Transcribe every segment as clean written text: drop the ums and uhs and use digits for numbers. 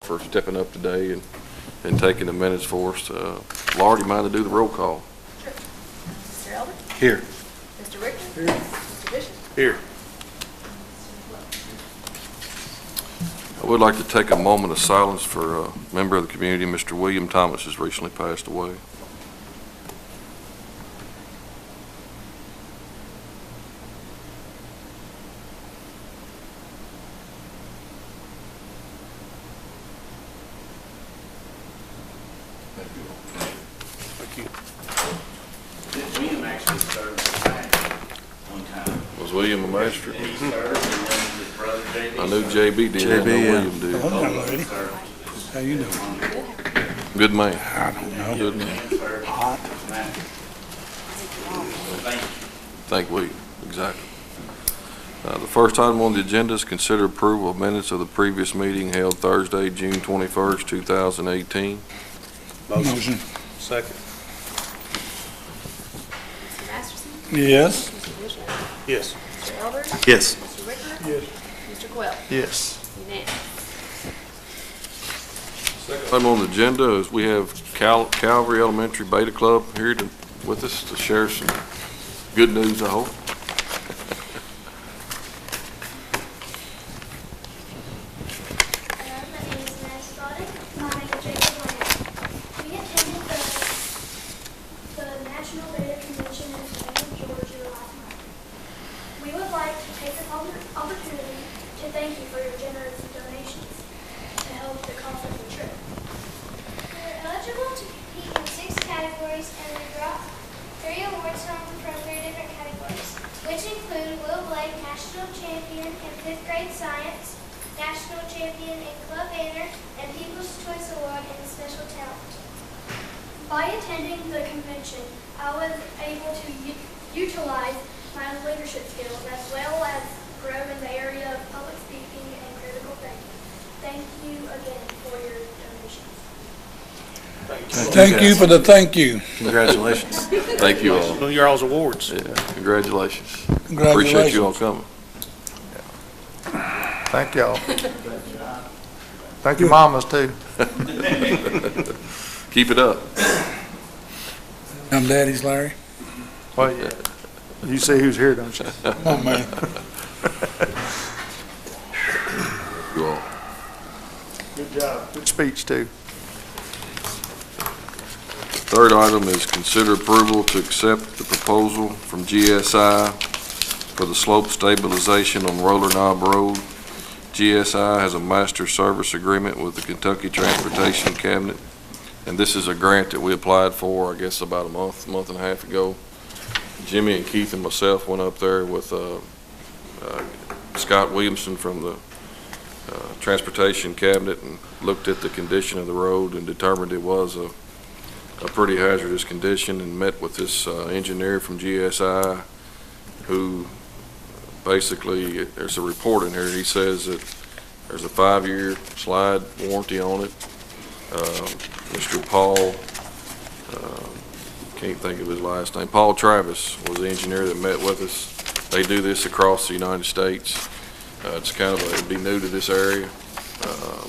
for stepping up today and taking the minutes for us. Laura, do you mind to do the roll call? Sure. Mr. Elder? Here. Mr. Richter? Here. Mr. Bishop? Here. I would like to take a moment of silence for a member of the community. Mr. William Thomas has recently passed away. Thank you. William actually served as a magistrate one time. Was William a magistrate? He served, and then his brother JB. I knew JB did. I know JB, William did. Oh, hello, lady. served How you doing? Good man. I don't know. Good man. and served Hot. as a magistrate. Thank you. Thank William. Exactly. The first item on the agenda is consider approval of minutes of the previous meeting held Thursday, June 21st, 2018. Motion. Second. Mr. Masterson? Yes. Mr. Bishop? Yes. Mr. Elder? Yes. Mr. Richter? Yes. Mr. Quell? Yes. Unanimous. Item on the agenda is we have Calvary Elementary Beta Club here with us to share some good news, I hope. My name is Marion. I'm a Jacob Leonard. We attended the National Beta Convention in Savannah, Georgia last month. We would like to take this opportunity to thank you for your generous donations to help the cost of the trip. We were eligible to compete in 6 categories, and we brought 3 awards home from 3 different categories, which include Will Blake, National Champion in 5th grade science, National Champion in Club Banner, and People's Choice Award in Special Talent. By attending the convention, I was able to utilize my leadership skills as well as grow in the area of public speaking and critical thinking. Thank you again for your donations. Thank you for the thank you. Congratulations. Thank you all. On your all's awards. Yeah, congratulations. Congratulations. Appreciate you all coming. Thank y'all. Thank you, mamas, too. Keep it up. I'm Daddy's Larry. Well, yeah. You see who's here, don't you? Come on, man. You all. Good job. Good speech, too. Third item is consider approval to accept the proposal from GSI for the slope stabilization on Roller Knob Road. GSI has a master service agreement with the Kentucky Transportation Cabinet, and this is a grant that we applied for, I guess, about a month and a half ago. Jimmy and Keith and myself went up there with Scott Williamson from the Transportation Cabinet and looked at the condition of the road and determined it was a pretty hazardous condition, and met with this engineer from GSI who basically, there's a report in here. He says that there's a 5-year slide warranty on it. Mr. Paul, can't think of his last name, Paul Travis was the engineer that met with us. They do this across the United States. It's kind of it'd be new to this area,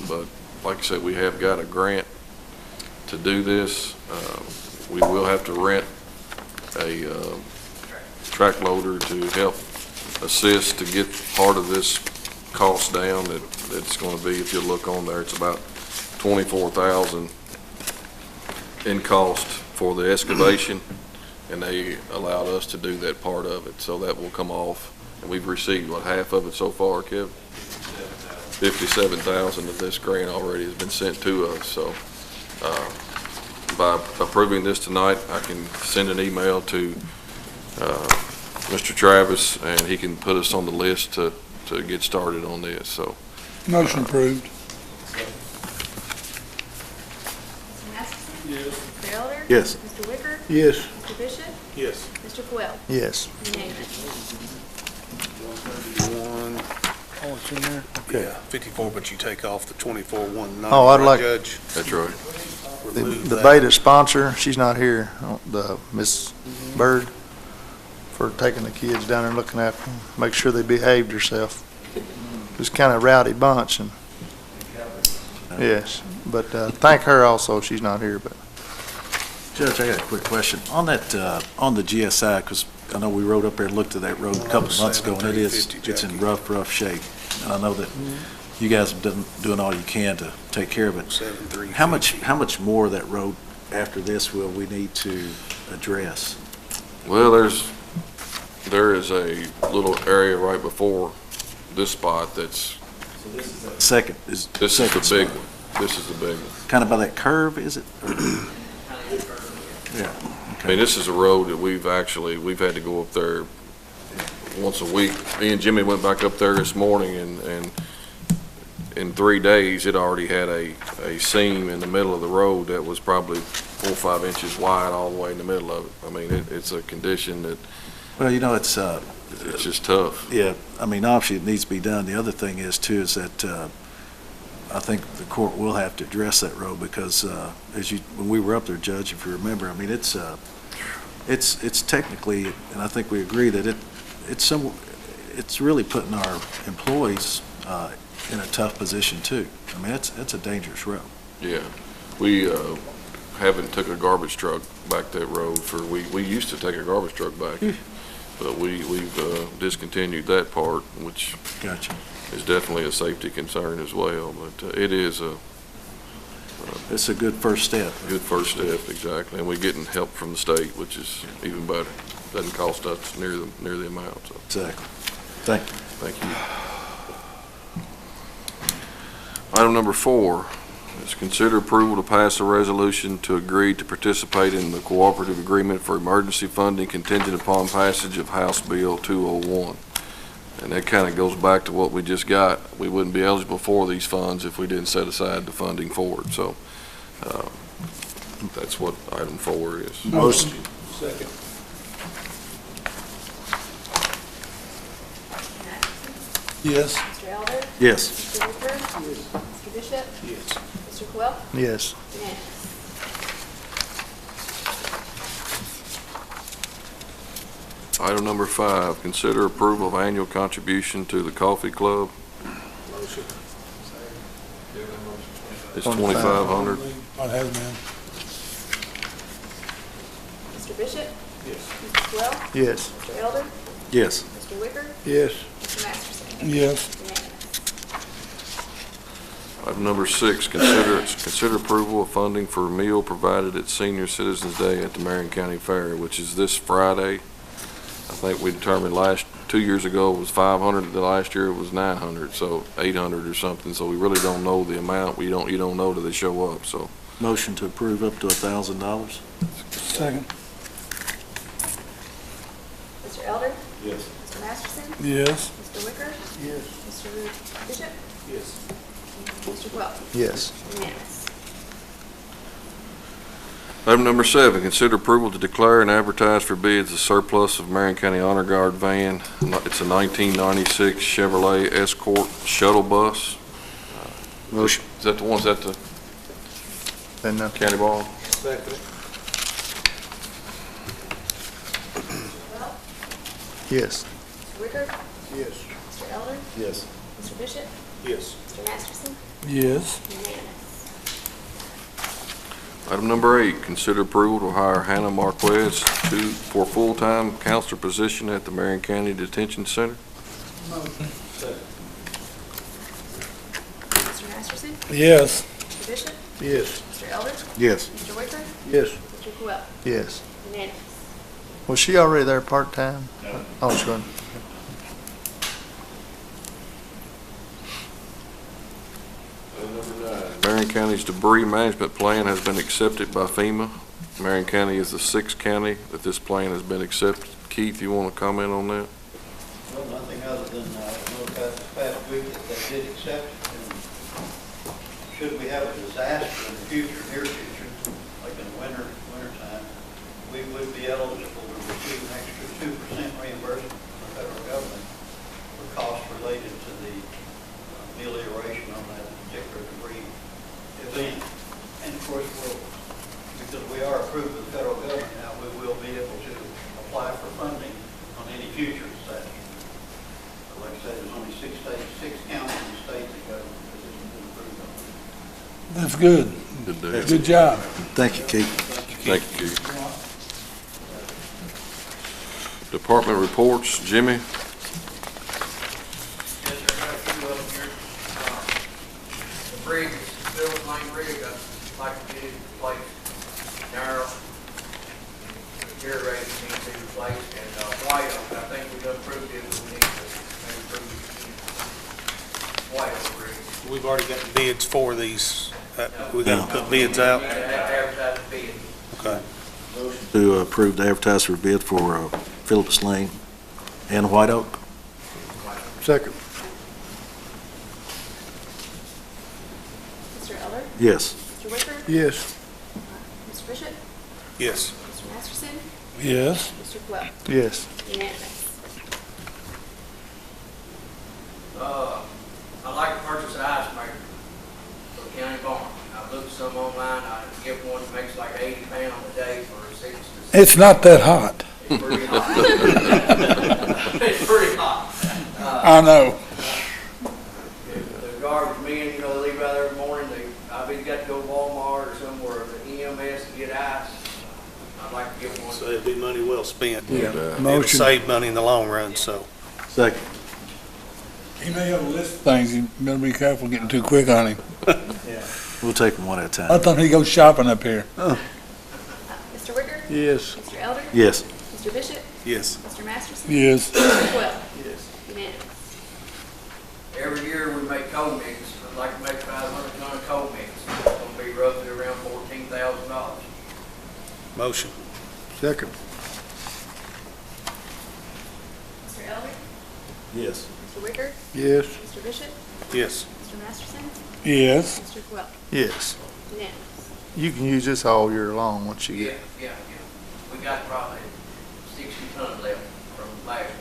but like I said, we have got a grant to do this. We will have to rent a track loader to help assist to get part of this cost down. It's going to be, if you look on there, it's about $24,000 in cost for the excavation, and they allowed us to do that part of it, so that will come off. And we've received, what, half of it so far, Kev? $57,000 of this grant already has been sent to us. So by approving this tonight, I can send an email to Mr. Travis, and he can put us on the list to get started on this. So Motion approved. Mr. Masterson? Yes. Mr. Elder? Yes. Mr. Wicker? Yes. Mr. Bishop? Yes. Mr. Quell? Yes. Unanimous. 131. Oh, it's in there? Yeah, 54, but you take off the 24,190. Oh, I'd right, like- Judge? that's right. Remove The that. beta sponsor, she's not here, the Miss Bird, for taking the kids down there and looking after them, make sure they behaved herself. It was kind of a rowdy bunch, and Yes, but thank her also, she's not here, but Judge, I got a quick question. On that, on the GSI, because I know we rode up there and looked at that road a couple of months ago, and it's in rough shape. And I know that you guys have done doing all you can to take care of it. 73. How much more of that road after this will we need to address? Well, there is a little area right before this spot that's, Second is. this is the second big spot. one. This is the big one. Kind of by that curve, is it? Yeah. I mean, this is a road that we've had to go up there once a week. Me and Jimmy went back up there this morning, and in 3 days, it already had a seam in the middle of the road that was probably 4 or 5 inches wide all the way in the middle of it. I mean, it's a condition that Well, you know, it's just tough. yeah, I mean, obviously it needs to be done. The other thing is too, is that I think the court will have to address that road because when we were up there, Judge, if you remember, I mean, it's technically, and I think we agree that it's really putting our employees in a tough position too. I mean, it's a dangerous road. Yeah. We haven't took a garbage truck back that road we used to take a garbage truck back, but we've discontinued that part, which Gotcha. is definitely a safety concern as well. But it is a It's a good first step. good first step, exactly. And we're getting help from the state, which is even better. Doesn't cost us near the amount, so Exactly. Thank you. thank you. Item number 4 is consider approval to pass a resolution to agree to participate in the cooperative agreement for emergency funding contingent upon passage of House Bill 201. And that kind of goes back to what we just got. We wouldn't be eligible for these funds if we didn't set aside the funding for it. So that's what item 4 is. Motion. Second. Yes. Mr. Elder? Yes. Mr. Wicker? Mr. Bishop? Yes. Mr. Quill? yes. Unanimous. Item number 5, consider approval of annual contribution to the Coffee Club. Motion. It's $2,500. I have been. Mr. Bishop? Yes. Mr. Quill? Yes. Mr. Elder? Yes. Mr. Wicker? Yes. Mr. Masterson? Yes. Unanimous. Item number 6, consider approval of funding for a meal provided at Senior Citizens Day at the Marion County Fair, which is this Friday. I think we determined 2 years ago it was 500, the last year it was 900, so 800 or something, so we really don't know the amount. You don't know till they show up, so. Motion to approve up to $1,000. Second. Mr. Elder? Yes. Mr. Masterson? Yes. Mr. Wicker? Yes. Mr. Bishop? Yes. Mr. Quill? Yes. Unanimous. Item number 7, consider approval to declare and advertise for bids a surplus of Marion County Honor Guard van. It's a 1996 Chevrolet Escort shuttle bus. Motion. Is that the one, is that the Then, county ball? Second. yes. Mr. Wicker? Yes. Mr. Elder? Yes. Mr. Bishop? Yes. Mr. Masterson? Yes. Unanimous. Item number 8, consider approval to hire Hannah Marquez for full-time counselor position at the Marion County Detention Center. Mr. Masterson? Yes. Mr. Bishop? Yes. Mr. Elder? Yes. Mr. Wicker? Yes. Mr. Quill? Yes. Unanimous. Was she already there part-time? No. Oh, she's going. Marion County's debris management plan has been accepted by FEMA. Marion County is the 6th county that this plan has been accepted. Keith, you want to comment on that? Well, nothing other than notified this past week that they did accept it. And should we have a disaster in the future, near future, like in the wintertime, we would be eligible to receive an extra 2% reimbursement from the federal government for costs related to the amelioration on that particular debris event. And of course, because we are approved with the federal government now, we will be able to apply for funding on any future disaster. Like I said, there's only 6 counties in the state that got positions approved on it. That's good. Good deal. Good job. Thank you, Keith. Thank you, Keith. Department reports, Jimmy? Yes, sir, I got a few of them here. The bridge, Bill's Lane Bridge, I'd like to get it replaced. Narrow, deteriorated, needs to be replaced, and White Oak, I think we've approved it, but we need to maybe approve it. White Oak Bridge. We've already got bids for these. We got to put bids out. We need to advertise the bid. Okay. To approve the advertise for bid for Phillips Lane and White Oak. Second. Mr. Eller? Yes. Mr. Wicker? Yes. Mr. Bishop? Yes. Mr. Masterson? Yes. Mr. Quelp? Yes. Unanimous. I'd like to purchase an ice maker for the county barn. I've looked some online, I get one that makes like 80 pounds a day for 6 to 7. It's not that hot. It's pretty hot. It's pretty hot. I know. The garbage men, you know, they leave out there every morning, I've either got to go to Walmart or somewhere, the EMS to get ice. I'd like to get one. So it'd be money well spent. It'll Motion. save money in the long run, so. Second. He may have a list of things. You better be careful getting too quick on him. We'll take them one at a I time. thought he'd go shopping up here. Mr. Wicker? Yes. Mr. Elder? Yes. Mr. Bishop? Yes. Mr. Masterson? Yes. Mr. Quelp? Unanimous. Every year we make coal mix, I'd like to make 500 ton of coal mix. It's gonna be roughly around $14,000. Motion. Second. Mr. Elder? Yes. Mr. Wicker? Yes. Mr. Bishop? Yes. Mr. Masterson? Yes. Mr. Quelp? Yes. Unanimous. You can use this all year long once you Yeah, get. yeah. We got probably 60 tons left from last year.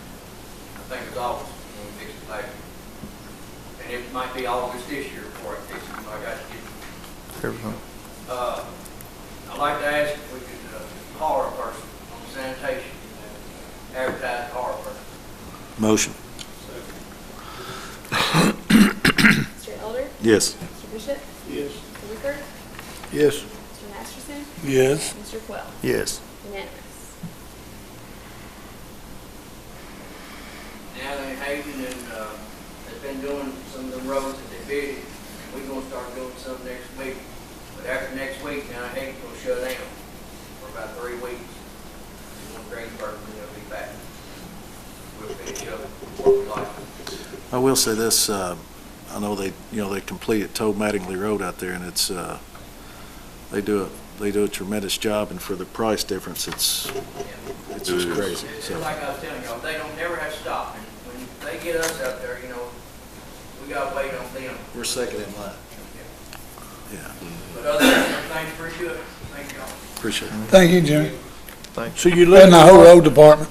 I think it's August when we fixed it last year. And it might be August this year before I fix it, so I got to get Everything. I'd like to ask if we could hire a person on sanitation, advertise hire a person. Motion. Mr. Elder? Yes. Mr. Bishop? Yes. Mr. Wicker? Yes. Mr. Masterson? Yes. Mr. Quelp? Yes. Unanimous. Now in Hayden and, they've been doing some of the roads that they bid, and we're gonna start doing some next week. But after next week, now Hayden's gonna shut down for about 3 weeks. And when Greensburg, they'll be back. We'll finish up what we like. I will say this, I know they completed Toad Mattingly Road out there, and it's, they do a tremendous job, and for the price difference, it's just crazy. It's So, like I was telling y'all, they don't never have to stop. And when they get us out there, you know, we gotta wait on them. we're second in line. Yeah, But other than that, everything's pretty good. Thank y'all. appreciate it. Thank you, Jimmy. Thanks. So you live in the whole road department?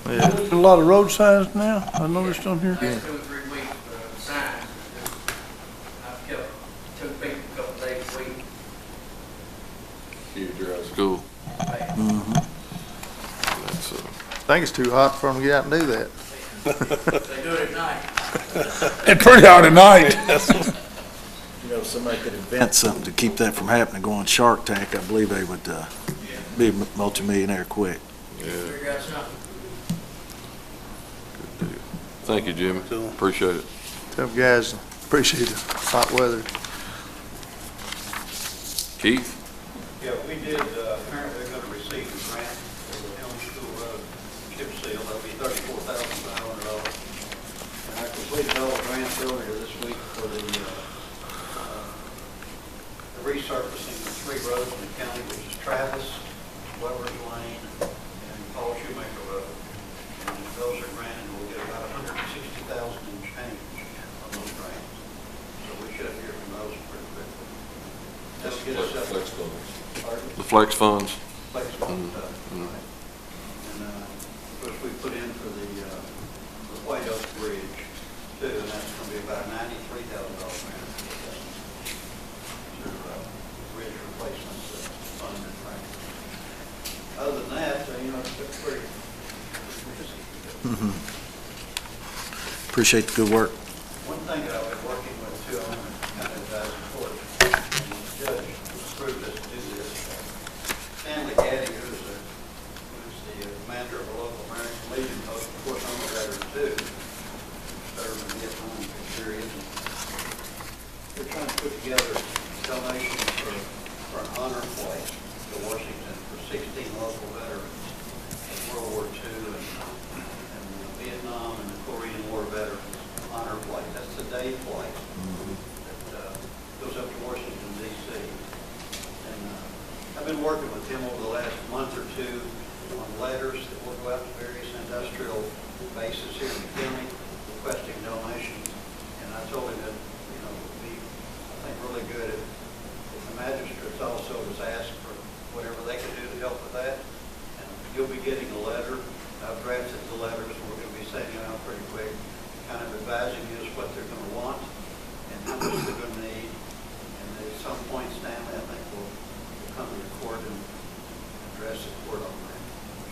Yeah. A lot of road signs now, I noticed on here. Last 2 or 3 weeks, the signs, I've kept 2 people a couple days a week. Keep your school. Mm-hmm. That's, I think it's too hot for them to get out and do that. They do it at night. It's pretty hot at night. You know, if somebody could invent something to keep that from happening, go on Shark Tank, I believe they would be a multimillionaire quick. yeah, Figure out something. good deal. Thank you, Jimmy. Cool. Appreciate it. Tell them guys, appreciate the hot weather. Keith? Yeah, we did, apparently we're gonna receive a grant for the Elm School Road chip seal. That'll be $34,500. And I completed all the grants earlier this week for the resurfacing of 3 roads in the county, which is Travis, Weber's Lane, and Paul Shoemaker Road. And those are granted, we'll get about $160,000 in change on those grants. So we should hear from those pretty quickly. That'll get us up. Pardon? The flex funds? Flex fund stuff, right? And, of course, we put in for the White Oak Bridge too, and that's gonna be about $93,000 grant. Bridge replacement fund, right? Other than that, you know, it's pretty busy. Mm-hmm. Appreciate the good work. One thing that I've been working with too, I want to kind of advise the court. approved us to do this. Stanley Gaddy, who's the commander of the local American Legion post, of course, I'm a veteran too, served in the Vietnam period. We're trying to put together donations for an honor flight to Washington for 16 local veterans of World War II and Vietnam and the Korean War veterans honor flight. That's the day flight that goes up to Washington, D.C. And I've been working with him over the last month or two on letters that will go out to various industrial bases here in the county requesting donations. And I told him that, you know, it would be, I think, really good if the magistrates also was asked for whatever they could do to help with that. And you'll be getting a letter. I've drafted the letters, and we're going to be sending them out pretty quick, kind of advising you as what they're going to want and how much they're going to need. And at some point, Stanley, I think, will come to the court and address the court on that.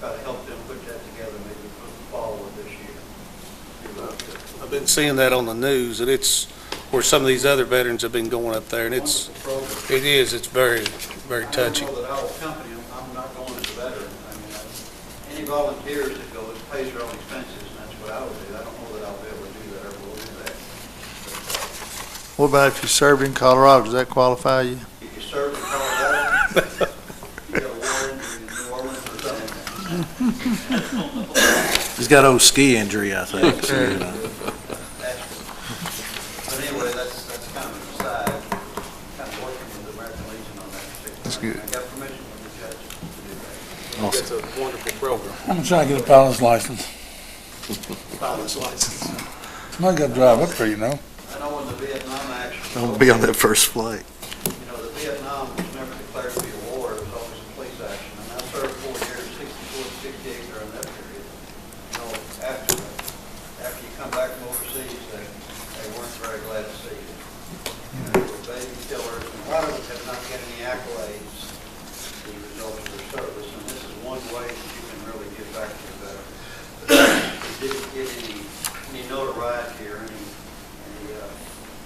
Try to help them put that together maybe for the fall of this year. I've been seeing that on the news, and it's where some of these other veterans have been going up there, and it's very, very touching. I know that I will accompany them. I'm not going as a veteran. I mean, any volunteers that go, it pays their own expenses, and that's what I would do. I don't know that I'll be able to do that or will do that. What about if you served in Colorado? Does that qualify you? If you serve in Colorado, you got a war injury in New Orleans or something. He's got old ski injury, I think. So, you know. But anyway, that's kind of an aside. Kind of working with the American Legion on that particular. That's good. I got permission from the judge to do that. Awesome. It's a wonderful program. I'm trying to get a pilot's license. Pilot's license. Somebody got to drive up there, you know. I know when the Vietnam action. I'll be on that first flight. You know, the Vietnam was never declared to be a war. It was always a police action. And I served 4 years, 64 to 68 during that period. You know, after you come back from overseas, they weren't very glad to see you. You know, they were baby killers. And a lot of them have not get any accolades as a result of their service. And this is one way that you can really give back to the veterans. They didn't get any notoriety or any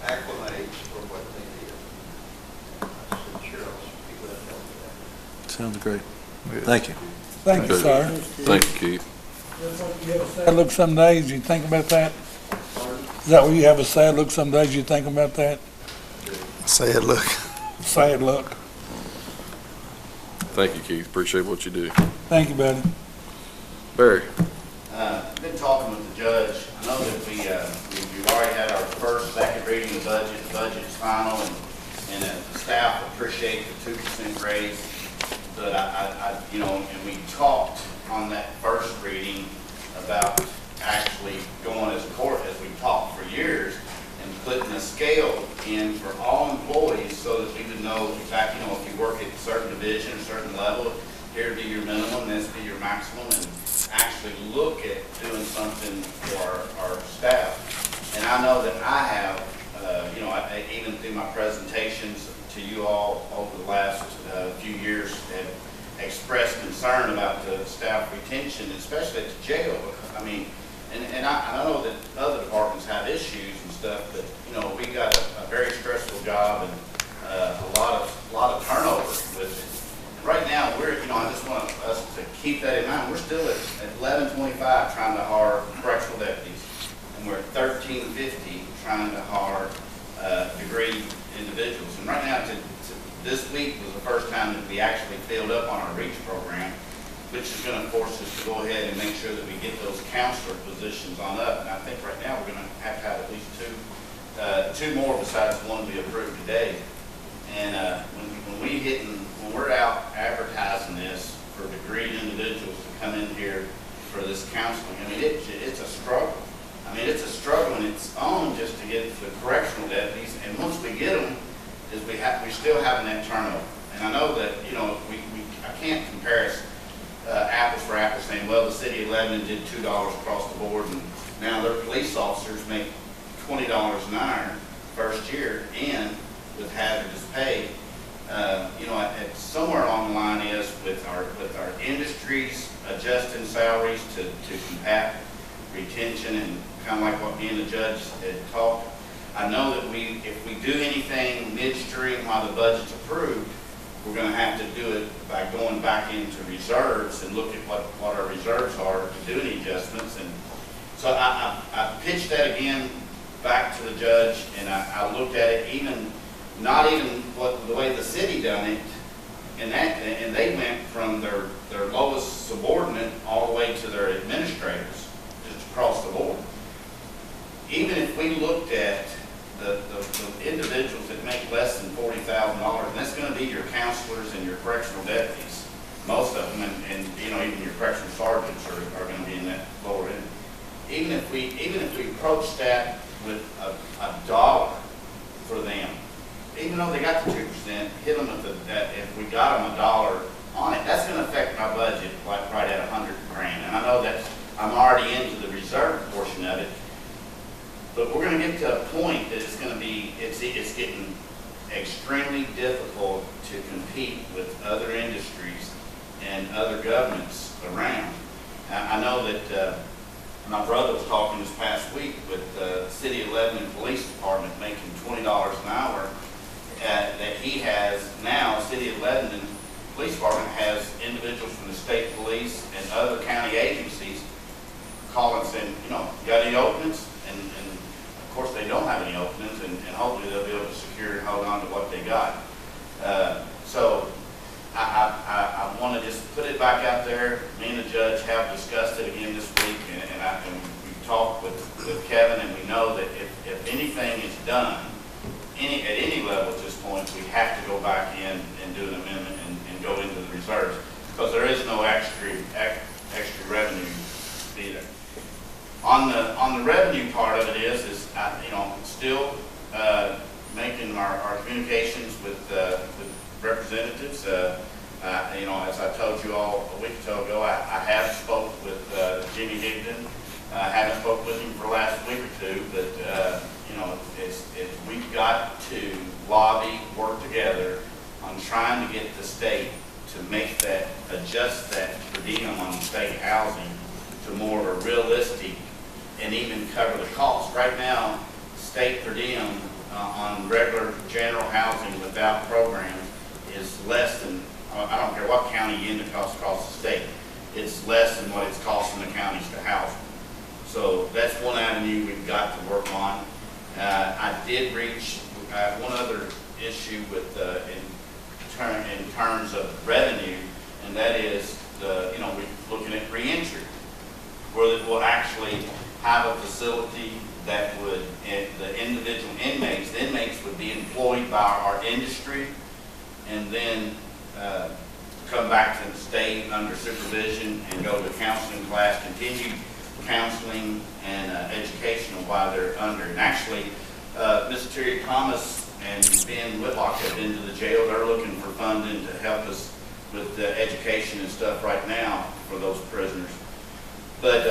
acclimates for what they did. I said, sure, I'll speak with that help with that. Sounds great. Thank you. Thank you, Good. sir. Thank you, Keith. You have a sad look some days, you think about that? Is that where you have a sad look some days, you think about that? Say it, look. Sad look. Thank you, Keith. Appreciate what you do. Thank you, buddy. Barry? Been talking with the judge. I know that we've already had our second reading of the budget. The budget's final, and the staff appreciate the 2% raise. But you know, and we talked on that first reading about actually going as court as we've talked for years and putting a scale in for all employees so that we would know exactly, you know, if you work at a certain division, a certain level, here be your minimum, this be your maximum, and actually look at doing something for our staff. And I know that I have, you know, even through my presentations to you all over the last few years, have expressed concern about the staff retention, especially at the jail. I mean, and I know that other departments have issues and stuff, but you know, we got a very stressful job and a lot of turnover with it. And right now, you know, I just want us to keep that in mind. We're still at 1125 trying to hire correctional deputies, and we're at 1350 trying to hire degree individuals. And right now, this week was the first time that we actually filled up on our REACH program, which is going to force us to go ahead and make sure that we get those counselor positions on up. And I think right now we're going to have at least two more besides the one we approved today. And when we're out advertising this for degreed individuals to come in here for this counseling, I mean, it's a struggle. I mean, it's a struggle in its own just to get the correctional deputies. And once we get them, we're still having that turnover. And I know that, you know, I can't compare us apples for apples, saying, well, the city of Lebanon did $2 across the board, and now their police officers make $20 an hour first year, and with hazardous pay. You know, somewhere along the line is with our industries adjusting salaries to combat retention, and kind of like what me and the judge had talked. I know that if we do anything midstream while the budget's approved, we're gonna have to do it by going back into reserves and look at what our reserves are to do any adjustments. And so I pitched that again back to the judge, and I looked at it, not even the way the city done it, and they went from their lowest subordinate all the way to their administrators, just across the board. Even if we looked at the individuals that make less than $40,000, and that's going to be your counselors and your correctional deputies, most of them, and even your correctional sergeants are going to be in that lower end. Even if we approach that with a dollar for them, even though they got the 2%, hit them with that. If we got them a dollar on it, that's going to affect my budget like right at $100,000. And I know that I'm already into the reserve portion of it. But we're going to get to a point that it's going to be, it's getting extremely difficult to compete with other industries and other governments around. I know that my brother was talking this past week with the City of Lebanon Police Department making $20 an hour that he has now. City of Lebanon Police Department has individuals from the state police and other county agencies calling saying, you got any openings? And of course they don't have any openings, and hopefully they'll be able to secure and hold on to what they got. So I want to just put it back out there. Me and the judge have discussed it again this week, and we've talked with Kevin, and we know that if anything is done at any level at this point, we have to go back in and do an amendment and go into the reserves, because there is no extra revenue either. On the revenue part of it is still making our communications with representatives. As I told you all a week or so ago, I have spoke with Jimmy Higdon. I haven't spoke with him for the last week or two, but we've got to lobby, work together on trying to get the state to adjust that per diem on state housing to more of a realistic and even cover the cost. Right now, state per diem on regular general housing without programs is less than, I don't care what county you end across the state, it's less than what it's costing the counties to house them. So that's one avenue we've got to work on. I did reach one other issue with in terms of revenue, and that is we're looking at reentry, where we'll actually have a facility that would, the individual inmates, the inmates would be employed by our industry, and then come back to the state under supervision and go to counseling class, continue counseling and educational while they're under. And actually, Mr. Terry Thomas and Ben Whitlock have been to the jail. They're looking for funding to help us with the education and stuff right now for those prisoners. But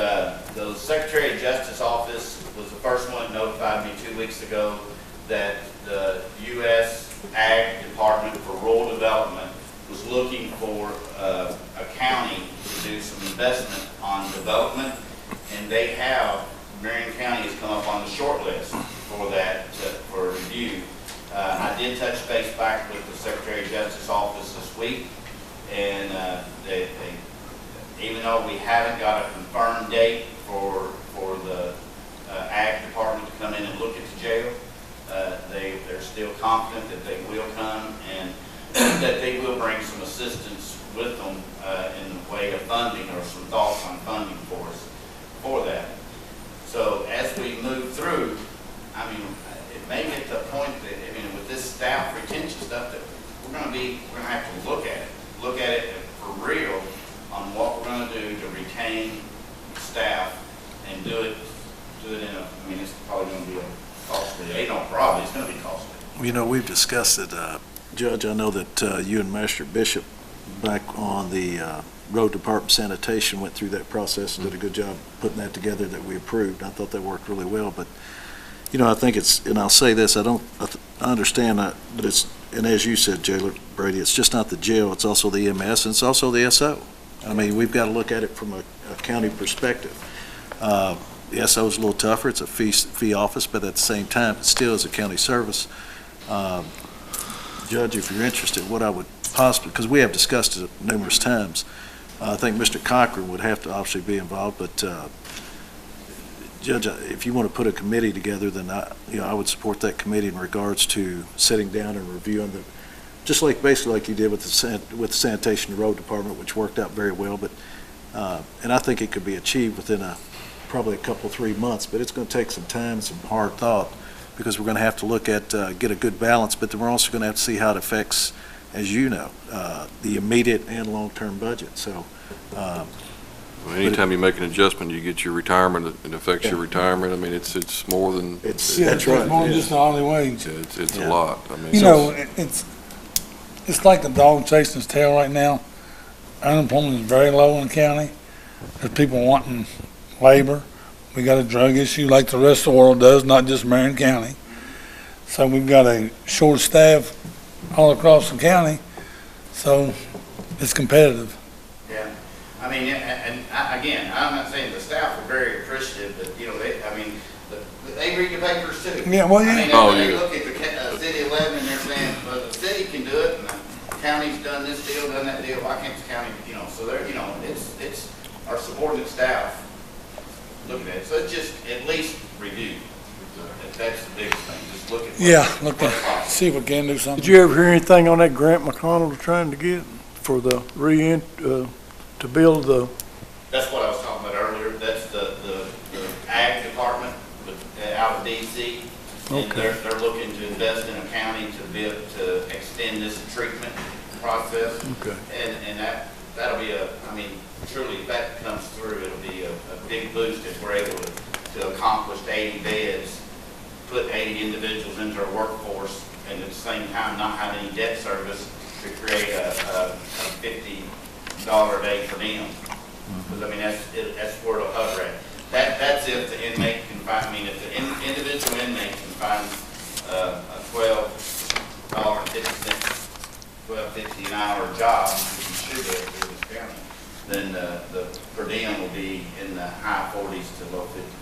the Secretary of Justice office was the first one that notified me 2 weeks ago that the U.S. Ag Department for Rural Development was looking for a county to do some investment on development, and they have, Marion County has come up on the short list for that, for review. I did touch base back with the Secretary of Justice office this week, and even though we haven't got a confirmed date for the Ag Department to come in and look at the jail, they're still confident that they will come and that they will bring some assistance with them in the way of funding, or some thoughts on funding for us for that. So as we move through, it may get to a point that, with this staff retention stuff, that we're going to have to look at it for real on what we're going to do to retain staff and do it in it's probably going to be a costly. It's going to be costly. We've discussed it, Judge. I know that you and Master Bishop, back on the Road Department Sanitation, went through that process and did a good job putting that together that we approved. I thought that worked really well. But, I think it's, and I'll say this, I understand that, but it's, and as you said, Jailer Brady, it's just not the jail, it's also the EMS, and it's also the SO. We've got to look at it from a county perspective. The SO is a little tougher. It's a fee office, but at the same time, it still is a county service. Judge, if you're interested, what I would possibly, because we have discussed it numerous times, I think Mr. Cochran would have to obviously be involved, but Judge, if you want to put a committee together, then I would support that committee in regards to sitting down and reviewing just like basically like you did with the sanitation and road department, which worked out very well. But and I think it could be achieved within probably a couple, 3 months. But it's going to take some time, some hard thought, because we're going to have to look at get a good balance. But then we're also going to have to see how it affects, as you know, the immediate and long-term budget. So. Well, anytime you make an adjustment, you get your retirement, it affects your retirement. I mean, it's more than. That's It's right. more than just the hourly wage. It's a lot. I mean. You know, it's like a dog chasing its tail right now. Unemployment is very low in the county. There's people wanting labor. We got a drug issue like the rest of the world does, not just Marion County. So we've got a short staff all across the county, so it's competitive. Yeah, I mean, again, I'm not saying the staff are very appreciative, but, you know, they read the papers too. Yeah, well, yeah. I mean, they look at the city of Lebanon and they're saying, well, the city can do it, and the county's done this deal, done that deal, why can't the county, you know, so they're, you know, it's our subordinate staff looking at it, so it's just at least review. That's the biggest thing, just look at. See if we can do something. Did you ever hear anything on that grant McConnell was trying to get for the to build the? That's what I was talking about earlier. That's the ag department out of DC. And Okay. they're looking to invest in a county to extend this treatment process. Okay. And that'll be I mean, truly if that comes through, it'll be a big boost if we're able to accomplish 80 beds, put 80 individuals into our workforce, and at the same time not have any debt service to create a $50 a day per diem. Because I mean, that's where it'll hover at. That's if the inmate can find, I mean, if the individual inmate can find a $12.50 an hour job, which you should be able to do in this county, then the per diem will be in the high 40s to low 50s.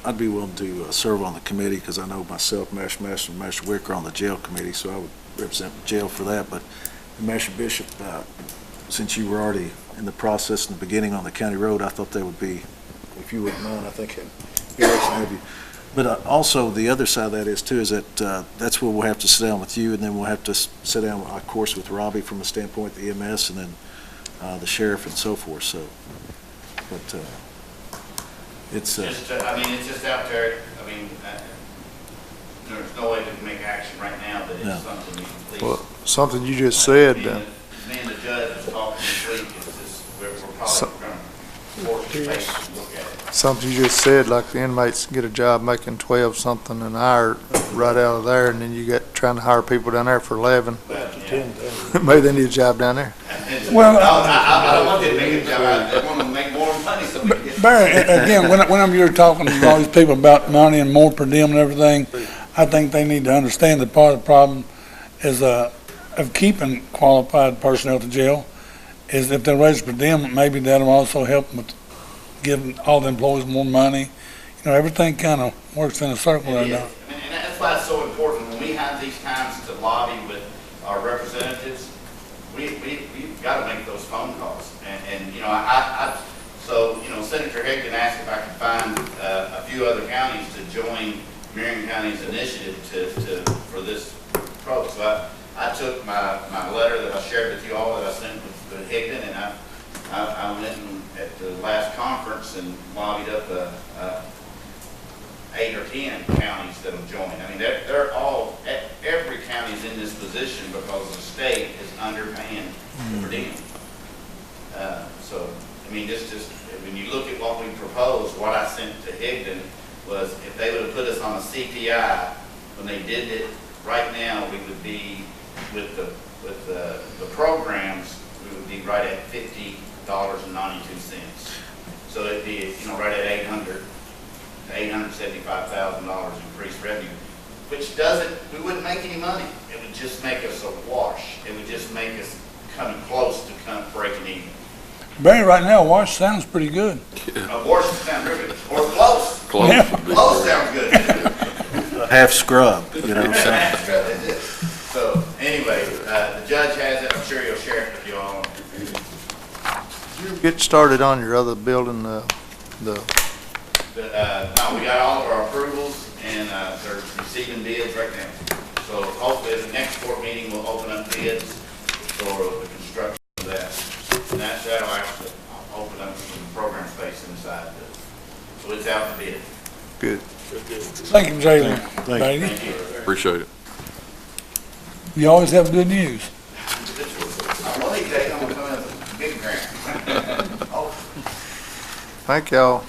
I'd be willing to serve on the committee, because I know myself, Master Master, and Master Wicker on the jail committee, so I would represent the jail for that. But Master Bishop, since you were already in the process in the beginning on the county road, I thought that would be, if you wouldn't mind, I think it'd be nice to have you. But also the other side of that is too, is that that's where we'll have to sit down with you, and then we'll have to sit down, of course, with Robbie from a standpoint of the EMS, and then the sheriff and so forth. So, but it's. I mean, it's just out there. I mean, there's no way to make action right now, but it's something you can please. Well, something you just said. Me and the judge was talking this week. It's just we're probably going to force the patient to look at it. Something you just said, like the inmates get a job making 12 something an hour right out of there, and then you got trying to hire people down there for 11. Maybe they need a job down there. Well, I don't want them to make a job. I want them to make more money. So we can get Barry, again, whenever you're talking to all these people about money and more per diem and everything, I think they need to understand that part of the problem is of keeping qualified personnel to jail is if they raise per diem, maybe that'll also help with giving all the employees more money. You know, everything kind of works in a circle right now. And that's why it's so important when we have these times to lobby with our representatives. We've got to make those phone calls. And you know, so you know, Senator Higdon asked if I could find a few other counties to join Marion County's initiative for this approach. So I took my letter that I shared with you all that I sent with Higdon, and I went at the last conference and lobbied up 8 or 10 counties that will join. I mean, they're all, every county is in this position because the state is underpaying per diem. So, I mean, just when you look at what we proposed, what I sent to Higdon was if they would have put us on a CPI when they did it, right now we would be with the programs, we would be right at $50.92. So it'd be, you know, right at $800,000 to $875,000 increased revenue, which we wouldn't make any money. It would just make us a wash. It would just make us coming close to kind of breaking even. Barry, right now, wash sounds pretty good. A wash sounds really good. Or close. Yeah. Close sounds good. half scrub, you know, so. So, anyway, the judge has it, I'm sure he'll share it with you all. Get started on your other building, the No, we got all of our approvals, and they're receiving bids right now. So hopefully, at the next court meeting, we'll open up bids for the construction of that. And that'll actually open up some program space inside. So it's out to bid. good. Thank you, Jalen. Thank you. Lady. Appreciate it. You always have good news. I'm gonna come in with a big grant. Thank y'all.